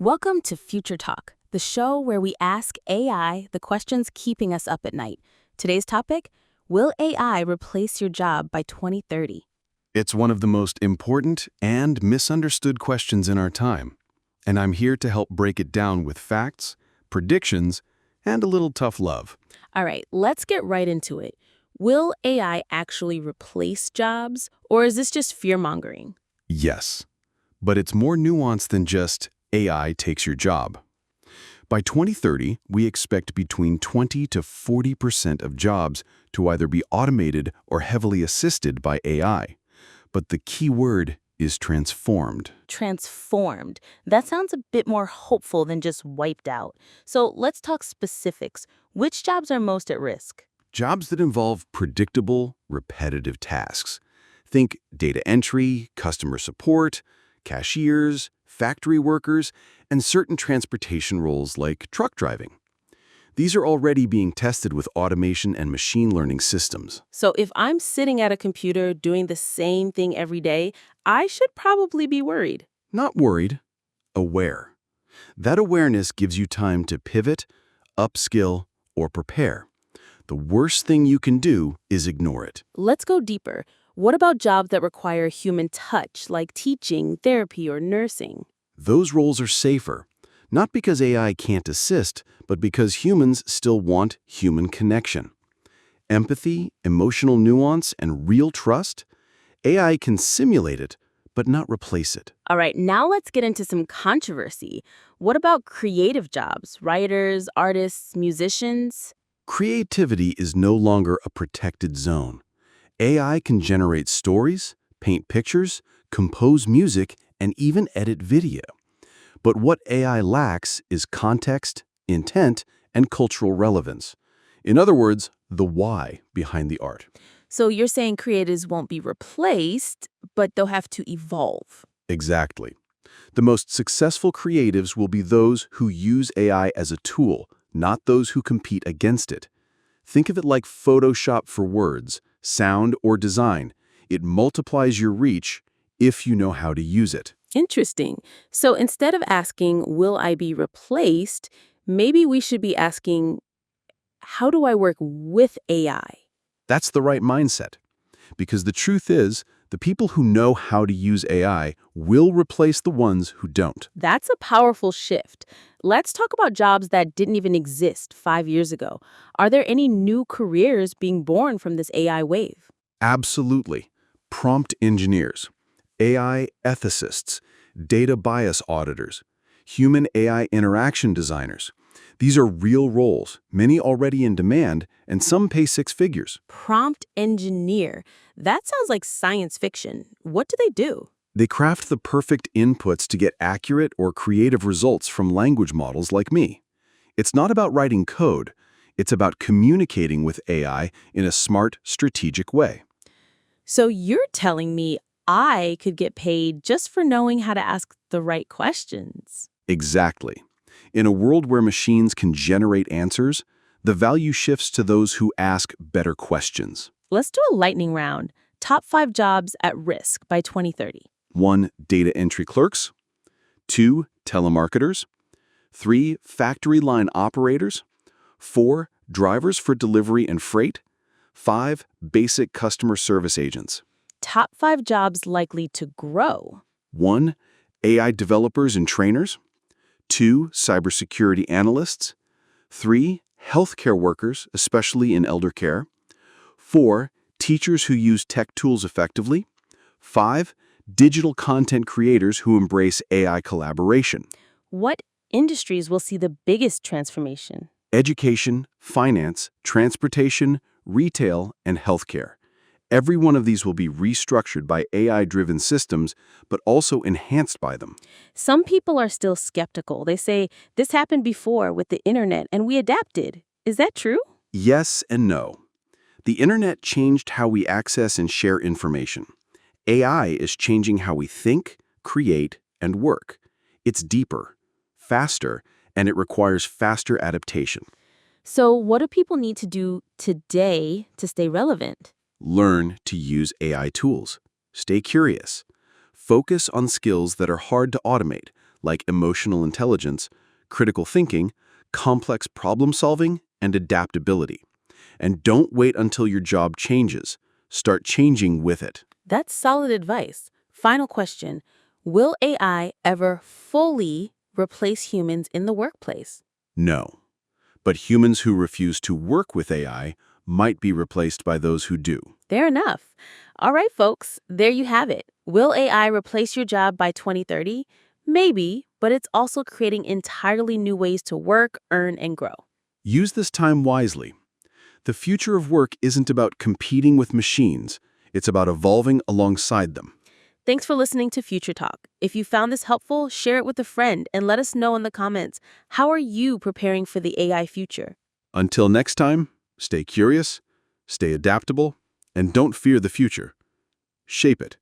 Welcome to Future Talk, the show where we ask AI the questions keeping us up at night. Today's topic: will AI replace your job by 2030? It's one of the most important and misunderstood questions in our time, and I'm here to help break it down with facts, predictions, and a little tough love. All right, let's get right into it. Will AI actually replace jobs, or is this just fear-mongering? Yes, but it's more nuanced than just AI takes your job. By 2030, we expect between 20 to 40% of jobs to either be automated or heavily assisted by AI. But the key word is transformed. Transformed. That sounds a bit more hopeful than just wiped out. So let's talk specifics. Which jobs are most at risk? Jobs that involve predictable, repetitive tasks. Think data entry, customer support, cashiers, factory workers, and certain transportation roles like truck driving. These are already being tested with automation and machine learning systems. So if I'm sitting at a computer doing the same thing every day, I should probably be worried. Not worried, aware. That awareness gives you time to pivot, upskill, or prepare. The worst thing you can do is ignore it. Let's go deeper. What about jobs that require human touch, like teaching, therapy, or nursing? Those roles are safer, not because AI can't assist, but because humans still want human connection. Empathy, emotional nuance, and real trust? AI can simulate it, but not replace it. All right, now let's get into some controversy. What about creative jobs, writers, artists, musicians? Creativity is no longer a protected zone. AI can generate stories, paint pictures, compose music, and even edit video. But what AI lacks is context, intent, and cultural relevance. In other words, the why behind the art. So you're saying creatives won't be replaced, but they'll have to evolve. Exactly. The most successful creatives will be those who use AI as a tool, not those who compete against it. Think of it like Photoshop for words, sound, or design. It multiplies your reach if you know how to use it. Interesting. So instead of asking, will I be replaced, maybe we should be asking, how do I work with AI? That's the right mindset. Because the truth is, the people who know how to use AI will replace the ones who don't. That's a powerful shift. Let's talk about jobs that didn't even exist 5 years ago. Are there any new careers being born from this AI wave? Absolutely. Prompt engineers, AI ethicists, data bias auditors, human AI interaction designers. These are real roles, many already in demand, and some pay six figures. Prompt engineer. That sounds like science fiction. What do they do? They craft the perfect inputs to get accurate or creative results from language models like me. It's not about writing code. It's about communicating with AI in a smart, strategic way. So you're telling me I could get paid just for knowing how to ask the right questions? Exactly. In a world where machines can generate answers, the value shifts to those who ask better questions. Let's do a lightning round. Top 5 jobs at risk by 2030. 1. Data entry clerks. 2. Telemarketers. 3. Factory line operators. 4. Drivers for delivery and freight. 5. Basic customer service agents. Top 5 jobs likely to grow. 1. AI developers and trainers. 2. Cybersecurity analysts. 3. Healthcare workers, especially in elder care. 4. Teachers who use tech tools effectively. 5. Digital content creators who embrace AI collaboration. What industries will see the biggest transformation? Education, finance, transportation, retail, and healthcare. Every one of these will be restructured by AI-driven systems, but also enhanced by them. Some people are still skeptical. They say, this happened before with the internet and we adapted. Is that true? Yes and no. The internet changed how we access and share information. AI is changing how we think, create, and work. It's deeper, faster, and it requires faster adaptation. So what do people need to do today to stay relevant? Learn to use AI tools. Stay curious. Focus on skills that are hard to automate, like emotional intelligence, critical thinking, complex problem solving, and adaptability. And don't wait until your job changes. Start changing with it. That's solid advice. Final question. Will AI ever fully replace humans in the workplace? No. But humans who refuse to work with AI might be replaced by those who do. Fair enough. All right, folks, there you have it. Will AI replace your job by 2030? Maybe, but it's also creating entirely new ways to work, earn, and grow. Use this time wisely. The future of work isn't about competing with machines. It's about evolving alongside them. Thanks for listening to Future Talk. If you found this helpful, share it with a friend and let us know in the comments, how are you preparing for the AI future? Until next time, stay curious, stay adaptable, and don't fear the future. Shape it.